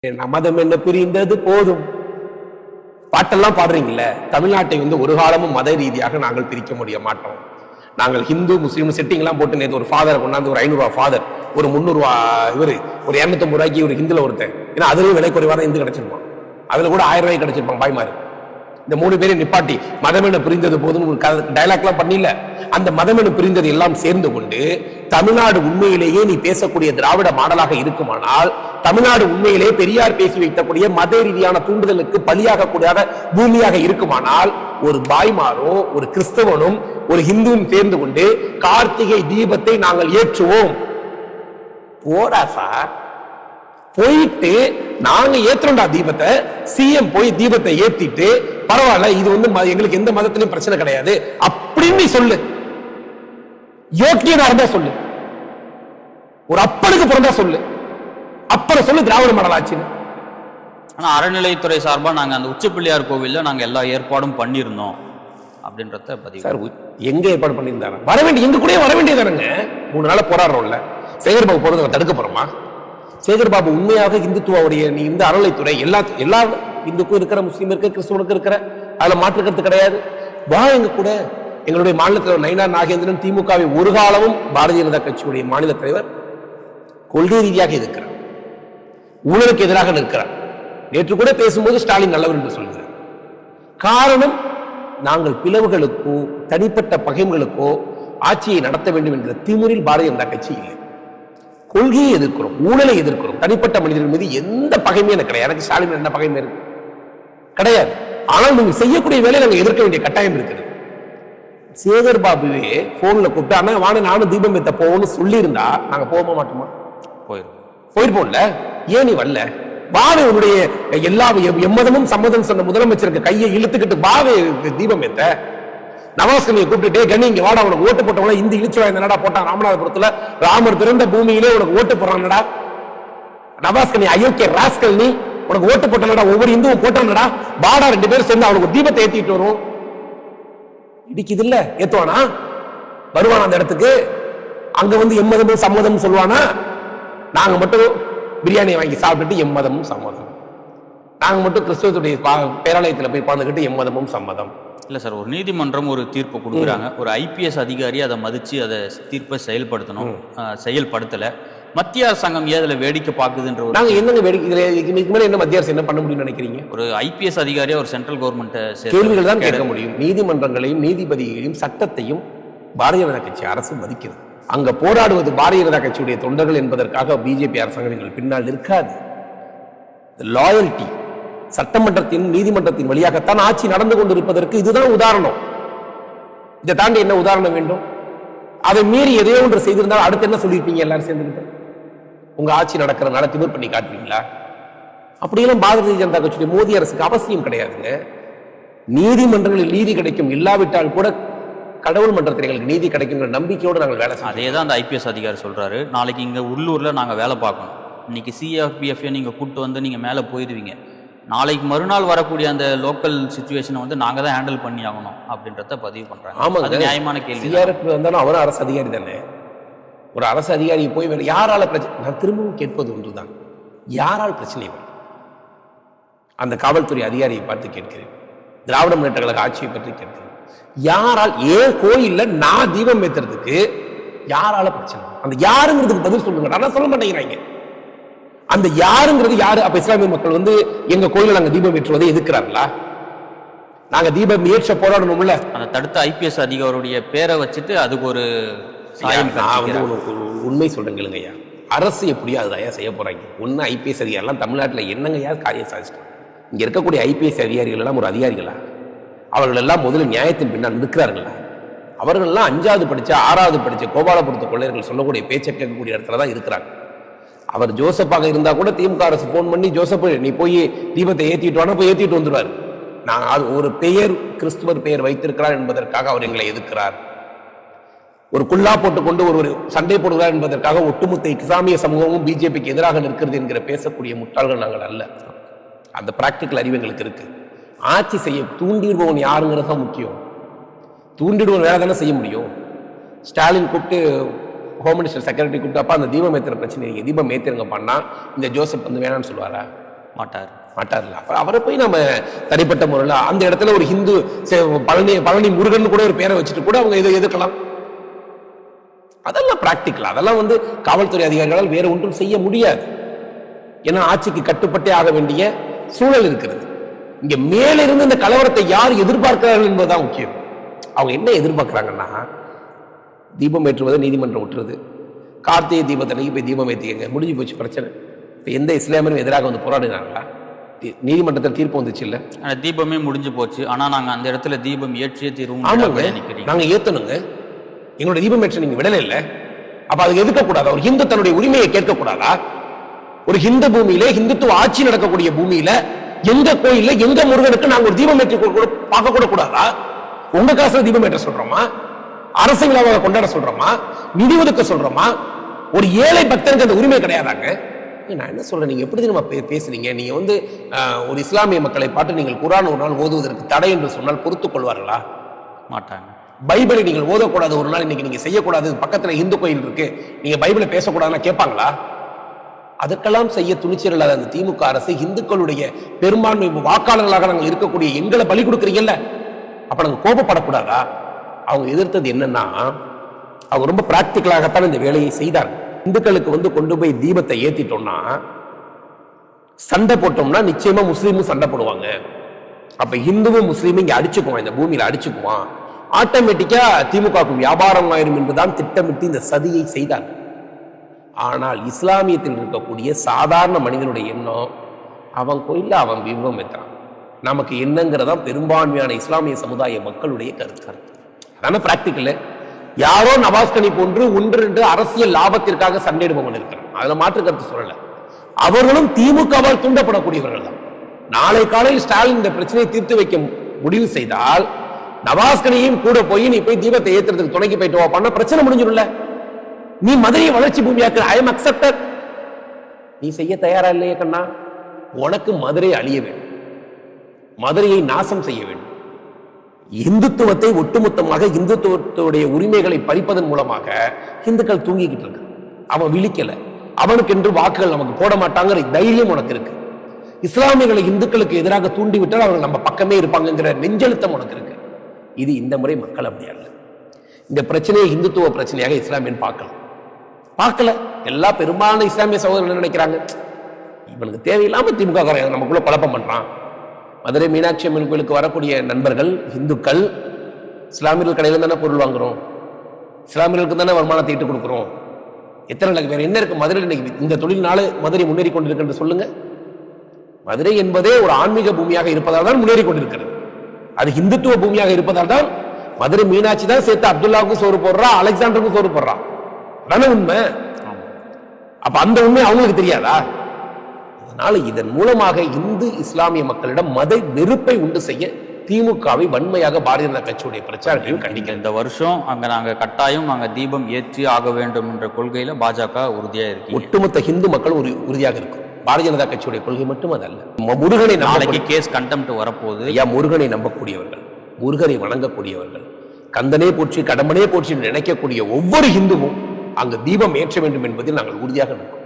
மதம் என்ன பிரிந்தது போதும் பாட்டெல்லாம் பாடுறீங்கல்ல. தமிழ்நாட்டை ஒரு காலமும் மத ரீதியாக நாங்கள் பிரிக்க முடிய மாட்டோம். நாங்கள் ஹிந்து முஸ்லீம் செட்டிங்லாம் போட்டு நேற்று ஒரு ஃபாதரை கொண்டாந்து ஒரு 500 ரூபா ஃபாதர், ஒரு 300 ரூபா இவர், ஒரு 250 ரூபாய்க்கு ஒரு ஹிந்துல ஒருத்தர், ஏன்னா அதுலயும் விலை குறைவாக இந்து கிடைச்சிருப்பான், அதுல கூட 1000 ரூபாய்க்கு கிடைச்சிருப்பான் பாய்மாரு. இந்த 3 பேரை நிப்பாட்டி மதம் என பிரிந்தது போதும் ஒரு டைலாக்லாம் பண்ணல. அந்த மதம் என பிரிந்தது எல்லாம் சேர்ந்து கொண்டு தமிழ்நாடு உண்மையிலேயே நீ பேசக்கூடிய திராவிட மாடலாக இருக்குமானால், தமிழ்நாடு உண்மையிலே பெரியார் பேசி வைத்தக்கூடிய மத ரீதியான தூண்டுதலுக்கு பலியாக கூடாத பூமியாக இருக்குமானால், ஒரு பாய்மாரோ ஒரு கிறிஸ்தவனும் ஒரு ஹிந்துவும் சேர்ந்து கொண்டு கார்த்திகை தீபத்தை நாங்கள் ஏற்றுவோம் போடா சார், போயிட்டு நாங்க ஏத்துறோம்டா தீபத்தை, சிஎம் போய் தீபத்தை ஏத்திட்டு பரவாயில்ல இது எங்களுக்கு எந்த மதத்திலும் பிரச்சனை கிடையாது அப்படின்னு சொல்லு. யோக்கியனா இருந்தா சொல்லு, ஒரு அப்பனுக்கு பிறந்தா சொல்லு, அப்புறம் சொல்லு திராவிட மாடல் ஆட்சின்னு. ஆனா அறநிலையத்துறை சார்பா நாங்க அந்த உச்சப்பிள்ளையார் கோவில்ல நாங்க எல்லா ஏற்பாடும் பண்ணிருந்தோம் அப்படின்றத பதிவு. சார் எங்க ஏற்பாடு பண்ணியிருந்தாங்க? வர வேண்டிய எங்க கூட வர வேண்டியதானுங்க. 3 நாள போராடுறோம்ல, சேகர்பாபு போறதை தடுக்க போறோமா? சேகர்பாபு உண்மையாக இந்துத்துவடைய நீ இந்த அறநிலைத்துறை எல்லா இந்துக்கும் இருக்கிற, முஸ்லீம் இருக்க, கிறிஸ்தவனுக்கு இருக்கிற, அதுல மாற்றுக்கிறது கிடையாது. வா எங்க கூட. எங்களுடைய மாநில தலைவர் நயினார் நாகேந்திரன் திமுகவை ஒரு காலமும் பாரதிய ஜனதா கட்சியுடைய மாநில தலைவர் கொள்கை ரீதியாக எதிர்க்கிறார், ஊழலுக்கு எதிராக நிற்கிறார். நேற்று கூட பேசும்போது ஸ்டாலின் நல்லவர் என்று சொல்கிறார். காரணம், நாங்கள் பிளவுகளுக்கோ தனிப்பட்ட பகைகளுக்கோ ஆட்சியை நடத்த வேண்டும் என்ற திமிரில் பாரதிய ஜனதா கட்சி இல்லை. கொள்கையை எதிர்க்கிறோம், ஊழலை எதிர்க்கிறோம். தனிப்பட்ட மனிதர்கள் மீது எந்த பகைமையும் எனக்கு கிடையாது. எனக்கு ஸ்டாலின் என்ன பகைமை இருக்கு கிடையாது. ஆனால் நீங்க செய்யக்கூடிய வேலையை நாங்கள் எதிர்க்க வேண்டிய கட்டாயம் இருக்கிறது. சேகர்பாபுவே போன்ல கூப்பிட்டு அண்ணா வாணி நானும் தீபம் ஏத்த போவோம்னு சொல்லி இருந்தா நாங்க போக மாட்டோமா? போயிருப்போம்ல. ஏன் நீ வரல? வாவே உன்னுடைய எல்லா எம்மதமும் சம்மதம் சொன்ன முதலமைச்சருக்கு கையை இழுத்துக்கிட்டு வாவே தீபம் ஏத்த. நவாஸ்கனியை கூப்பிட்டு கண்ணி இங்க வாடா, உனக்கு ஓட்டு போட்டவங்கள இந்த இழிச்சுவா இந்த நடா போட்டான் ராமநாதபுரத்துல, ராமர் பிறந்த பூமியிலே உனக்கு ஓட்டு போறான்டா. நவாஸ்கனி அயோக்கிய ராஸ்கல், நீ உனக்கு ஓட்டு போட்டா ஒவ்வொரு இந்துவும் போட்டான்டா. வாடா 2 பேரும் சேர்ந்து அவனுக்கு தீபத்தை ஏத்திட்டு வரும். இடிக்குது இல்ல, ஏத்துவானா? வருவானா அந்த இடத்துக்கு? அங்க எம்மதமும் சம்மதம் சொல்லுவானா? நாங்க மட்டும் பிரியாணி வாங்கி சாப்பிட்டுட்டு எம்மதமும் சம்மதம், நாங்க மட்டும் கிறிஸ்தவத்துடைய பேராலயத்தில் போய் பார்த்துக்கிட்டு எம்மதமும் சம்மதம் இல்லை சார். ஒரு நீதிமன்றம் ஒரு தீர்ப்பு கொடுக்குறாங்க, ஒரு ஐபிஎஸ் அதிகாரி அதை மதிச்சு அதை தீர்ப்பை செயல்படுத்தணும், செயல்படுத்தலை. மத்திய அரசாங்கம் ஏதில் வேடிக்கை பார்க்குதுன்ற ஒரு நாங்கள் என்னங்க வேடிக்கை இதுக்கு மேலே என்ன மத்திய அரசு என்ன பண்ண முடியும்னு நினைக்கிறீங்க? ஒரு ஐபிஎஸ் அதிகாரியா ஒரு சென்ட்ரல் கவர்மெண்ட்டை கேள்விகள் தான் கேட்க முடியும். நீதிமன்றங்களையும் நீதிபதிகளையும் சட்டத்தையும் பாரதிய ஜனதா கட்சி அரசு மதிக்கிறது. அங்க போராடுவது பாரதிய ஜனதா கட்சியுடைய தொண்டர்கள் என்பதற்காக பிஜேபி அரசாங்கம் எங்கள் பின்னால் இருக்காது. லாயல்டி சட்டமன்றத்தின் நீதிமன்றத்தின் வழியாகத்தான் ஆட்சி நடந்து கொண்டிருப்பதற்கு இதுதான் உதாரணம். இதை தாண்டி என்ன உதாரணம் வேண்டும்? அதை மீறி எதையோ ஒன்று செய்திருந்தால் அடுத்து என்ன சொல்லியிருப்பீங்க? எல்லாரும் சேர்ந்துக்கிட்டு உங்க ஆட்சி நடக்கிறதுனால திமிர் பண்ணி காட்டுவீங்களா? அப்படியெல்லாம் பாரதிய ஜனதா கட்சியுடைய மோடி அரசுக்கு அவசியம் கிடையாதுங்க. நீதிமன்றங்களில் நீதி கிடைக்கும், இல்லாவிட்டால் கூட கடவுள் மன்றத்தில் எங்களுக்கு நீதி கிடைக்கும் நம்பிக்கையோடு நாங்கள் வேலை செய்யணும். அதே தான் அந்த ஐபிஎஸ் அதிகாரி சொல்றாரு. நாளைக்கு இங்க உள்ளூர்ல நாங்க வேலை பார்க்கணும். இன்னைக்கு சிஆர்பிஎஃப் நீங்க கூப்பிட்டு நீங்க மேலே போயிடுவீங்க. நாளைக்கு மறுநாள் வரக்கூடிய அந்த லோக்கல் சிச்சுவேஷனை நாங்க தான் ஹேண்டில் பண்ணி ஆகணும் அப்படின்றத பதிவு பண்றாங்க. ஆமாங்க, அது நியாயமான கேள்வி. சிஆர்எஃப் வந்தாலும் அவரும் அரசு அதிகாரி தானே. ஒரு அரசு அதிகாரி போய் யாரால பிரச்சனை? நான் திரும்பவும் கேட்பது ஒன்றுதான், யாரால் பிரச்சனை வரும்? அந்த காவல்துறை அதிகாரியை பார்த்து கேட்கிறேன், திராவிட முன்னேற்ற கழக ஆட்சியை பற்றி கேட்கிறேன். யாரால்? ஏன் கோயில்ல நான் தீபம் ஏத்துறதுக்கு யாரால பிரச்சனை? அந்த யாருங்கிறதுக்கு பதில் சொல்லுங்க. நான் சொல்ல மாட்டேங்கிறாங்க. அந்த யாருங்கிறது யாரு? அப்ப இஸ்லாமிய மக்கள் எங்க கோயில நாங்க தீபம் ஏற்றுவதை எதிர்க்கிறார்களா? நாங்க தீபம் ஏற்ற போராடணும்ல. அந்த தடுத்த ஐபிஎஸ் அதிகாரியுடைய பேரை வச்சுட்டு அதுக்கு ஒரு உண்மை சொல்றேங்க ஐயா. அரசு எப்படியோ அதுதான் செய்ய போறாங்க. ஒன்னு ஐபிஎஸ் அதிகாரிலாம் தமிழ்நாட்டில் என்னங்க காரியம் சாதிச்சிட்டாங்க? இங்க இருக்கக்கூடிய ஐபிஎஸ் அதிகாரிகள் எல்லாம் ஒரு அதிகாரிகளா? அவர்கள் எல்லாம் முதல்ல நியாயத்தின் பின்னால் நிற்கிறார்களா? அவர்கள் எல்லாம் 5வது படிச்ச 6வது படிச்ச கோபாலபுரத்து கொள்ளையர்கள் சொல்லக்கூடிய பேச்சை கேட்கக்கூடிய இடத்துல தான் இருக்கிறாங்க. அவர் ஜோசப்பாக இருந்தா கூட திமுக அரசு போன் பண்ணி ஜோசப் நீ போய் தீபத்தை ஏத்திட்டு வானா போய் ஏத்திட்டு வந்துடுவார். நான் அது ஒரு பெயர், கிறிஸ்துவர் பெயர் வைத்திருக்கிறார் என்பதற்காக அவர் எங்களை எதிர்க்கிறார். ஒரு குல்லா போட்டுக்கொண்டு ஒரு சண்டை போடுகிறார் என்பதற்காக ஒட்டுமொத்த இஸ்லாமிய சமூகமும் பிஜேபிக்கு எதிராக நிற்கிறது என்கிற பேசக்கூடிய முட்டாள்கள் நாங்கள் அல்ல. அந்த பிராக்டிக்கல் அறிவு எங்களுக்கு இருக்கு. ஆட்சி செய்ய தூண்டிடுபவன் யாருங்கிறது தான் முக்கியம். தூண்டிடுவன் வேற தானே செய்ய முடியும். ஸ்டாலின் கூப்பிட்டு ஹோம் மினிஸ்டர் செக்ரட்டரி கூப்பிட்டு, அப்பா அந்த தீபம் ஏற்றுற பிரச்சனை, நீங்கள் தீபம் ஏற்றுருங்க பண்ணா இந்த ஜோசப் வேணான்னு சொல்லுவாரா? மாட்டார்ல. அவரை போய் நம்ம தனிப்பட்ட முறையில் அந்த இடத்துல ஒரு ஹிந்து பழனி முருகன் கூட ஒரு பேரை வச்சுட்டு கூட அவங்க இதை எதிர்க்கலாம். அதெல்லாம் பிராக்டிக்கல். அதெல்லாம் காவல்துறை அதிகாரிகளால் வேற ஒன்றும் செய்ய முடியாது. ஏன்னா ஆட்சிக்கு கட்டுப்பட்டே ஆக வேண்டிய சூழல் இருக்கிறது. இங்க மேலிருந்து இந்த கலவரத்தை யார் எதிர்பார்க்கிறார்கள் என்பதுதான் முக்கியம். அவங்க என்ன எதிர்பார்க்கிறாங்கன்னா, தீபம் ஏற்றுவதை நீதிமன்றம் விட்டுறது, கார்த்திகை தீபத்தன்னைக்கு போய் தீபம் ஏற்றிக்கங்க, முடிஞ்சு போச்சு பிரச்சனை. இப்போ எந்த இஸ்லாமியரும் எதிராக போராடினாங்களா? நீதிமன்றத்தில் தீர்ப்பு வந்துச்சு இல்ல, தீபமே முடிஞ்சு போச்சு. ஆனா நாங்க அந்த இடத்துல தீபம் ஏற்றியே தீர்வும். நாங்க ஏத்தணுங்க, எங்களுடைய தீபம் ஏற்ற நீங்க விடல இல்ல. அப்ப அது எதுக்க கூடாதா? ஒரு ஹிந்து தன்னுடைய உரிமையை கேட்க கூடாதா? ஒரு ஹிந்து பூமியில, ஹிந்துத்துவ ஆட்சி நடக்கக்கூடிய பூமியில, எங்க கோயில்ல எங்க முருகனுக்கு நாங்க ஒரு தீபம் ஏற்றி பார்க்க கூட கூடாதா? உங்க காசுல தீபம் ஏற்ற சொல்றோமா? அரசு விழாவை கொண்டாட சொல்றோமா? நிதி ஒதுக்க சொல்றோமா? ஒரு ஏழை பக்தருக்கு அந்த உரிமை கிடையாதாங்க? நான் என்ன சொல்றேன், நீங்க எப்படி நம்ம பேசுறீங்க? நீங்க ஒரு இஸ்லாமிய மக்களை பாட்டு நீங்கள் குர்ஆன் ஒரு நாள் ஓதுவதற்கு தடை என்று சொன்னால் பொறுத்துக் கொள்வார்களா? மாட்டாங்க. பைபிளை நீங்கள் ஓதக்கூடாது ஒரு நாள், இன்னைக்கு நீங்க செய்யக்கூடாது, பக்கத்துல இந்து கோயில் இருக்கு, நீங்க பைபிளை பேசக்கூடாதுன்னா கேட்பாங்களா? அதற்கெல்லாம் செய்ய துணிச்சல் இல்லாத அந்த திமுக அரசு, இந்துக்களுடைய பெரும்பான்மை வாக்காளர்களாக நாங்கள் இருக்கக்கூடிய எங்களை பலி கொடுக்குறீங்கல்ல, அப்ப நாங்க கோபப்படக்கூடாதா? அவங்க எதிர்த்தது என்னன்னா, அவங்க ரொம்ப பிராக்டிக்கலாகத்தான் இந்த வேலையை செய்தார்கள். இந்துக்களுக்கு கொண்டு போய் தீபத்தை ஏத்திட்டோம்னா, சண்டை போட்டோம்னா நிச்சயமா முஸ்லீமும் சண்டை போடுவாங்க. அப்ப இந்துவும் முஸ்லீமும் இங்க அடிச்சுக்குவான், இந்த பூமியில அடிச்சுக்குவான், ஆட்டோமேட்டிக்கா திமுக வியாபாரம் ஆயிரும் என்றுதான் திட்டமிட்டு இந்த சதியை செய்தார். ஆனால் இஸ்லாமியத்தில் இருக்கக்கூடிய சாதாரண மனிதனுடைய எண்ணம், அவன் கோயில்ல அவன் தீபம் ஏத்துறான், நமக்கு என்னங்கிறதா பெரும்பான்மையான இஸ்லாமிய சமுதாய மக்களுடைய கருத்து. அதான பிராக்டிக்கல். யாரோ நவாஸ்கனி போன்று ஒன்று அரசியல் லாபத்திற்காக சண்டையிடுபவன் இருக்கிறான், அதுல மாற்று கருத்து சொல்லல. அவர்களும் திமுகவால் தூண்டப்படக்கூடியவர்கள் தான். நாளை காலையில் ஸ்டாலின் இந்த பிரச்சனையை தீர்த்து வைக்க முடிவு செய்தால், நவாஸ்கனியும் கூட போய் நீ போய் தீபத்தை ஏத்துறதுக்கு துணைக்கு போயிட்டு பண்ண பிரச்சனை முடிஞ்சிடும்ல. நீ மதுரையை வளர்ச்சி பூமியாக்கு ஐ எம் அக்செப்டட். நீ செய்ய தயாரா இல்லையே கண்ணா? உனக்கு மதுரை அழிய வேண்டும், மதுரையை நாசம் செய்ய வேண்டும். இந்துத்துவத்தை ஒட்டுமொத்தமாக, இந்துத்துவத்துடைய உரிமைகளை பறிப்பதன் மூலமாக இந்துக்கள் தூங்கிக்கிட்டு இருக்கு. அவன் விழிக்கல, அவனுக்கு என்று வாக்குகள் நமக்கு போட மாட்டாங்கிற தைரியம் உனக்கு இருக்கு. இஸ்லாமியர்களை இந்துக்களுக்கு எதிராக தூண்டிவிட்டால் அவர்கள் நம்ம பக்கமே இருப்பாங்கிற நெஞ்செழுத்தம் உனக்கு இருக்கு. இது இந்த முறை மக்கள் அப்படி அல்ல. இந்த பிரச்சனையை இந்துத்துவ பிரச்சனையாக இஸ்லாமியன் பார்க்கல. எல்லா பெரும்பாலான இஸ்லாமிய சகோதரர்கள் நினைக்கிறாங்க, இவனுக்கு தேவையில்லாம திமுக நமக்குள்ள குழப்பம் பண்றான். மதுரை மீனாட்சி அம்மன் கோயிலுக்கு வரக்கூடிய நண்பர்கள் இந்துக்கள், இஸ்லாமியர்கள் கடையில தானே பொருள் வாங்குறோம், இஸ்லாமியர்களுக்கு தானே வருமானத்தை ஈட்டு கொடுக்குறோம். எத்தனை வேற என்ன இருக்கு மதுரை? இன்னைக்கு இந்த தொழில்னால மதுரை முன்னேறி கொண்டிருக்கு சொல்லுங்க. மதுரை என்பதே ஒரு ஆன்மீக பூமியாக இருப்பதால் தான் முன்னேறி கொண்டிருக்கிறது. அது இந்துத்துவ பூமியாக இருப்பதால் தான் மதுரை மீனாட்சி தான் சேர்த்து அப்துல்லாவுக்கும் சோறு போடுறா, அலெக்சாண்டருக்கும் சோறு போடுறா. அதான உண்மை. அப்ப அந்த உண்மை அவங்களுக்கு தெரியாதா? அதனால இதன் மூலமாக இந்து இஸ்லாமிய மக்களிடம் மத வெறுப்பை உண்டு செய்ய திமுகவை வன்மையாக பாரதிய ஜனதா கட்சியுடைய பிரச்சாரத்தையும் கண்டிக்க. இந்த வருஷம் நாங்க கட்டாயம் தீபம் ஏற்றி ஆக வேண்டும் என்ற கொள்கையில பாஜக உறுதியா இருக்கு. ஒட்டுமொத்த இந்து மக்கள் உறுதியாக இருக்கும். பாரதிய ஜனதா கட்சியுடைய கொள்கை மட்டும் அதல்ல. முருகனை நாளைக்கு கேஸ் கண்டெம்ட் வரப்போகுது. முருகனை நம்பக்கூடியவர்கள், முருகனை வணங்கக்கூடியவர்கள், கந்தனே போற்றி கடம்பனே போற்றி நினைக்கக்கூடிய ஒவ்வொரு இந்துவும் அங்கு தீபம் ஏற்ற வேண்டும் என்பதில் நாங்கள் உறுதியாக இருக்கோம்.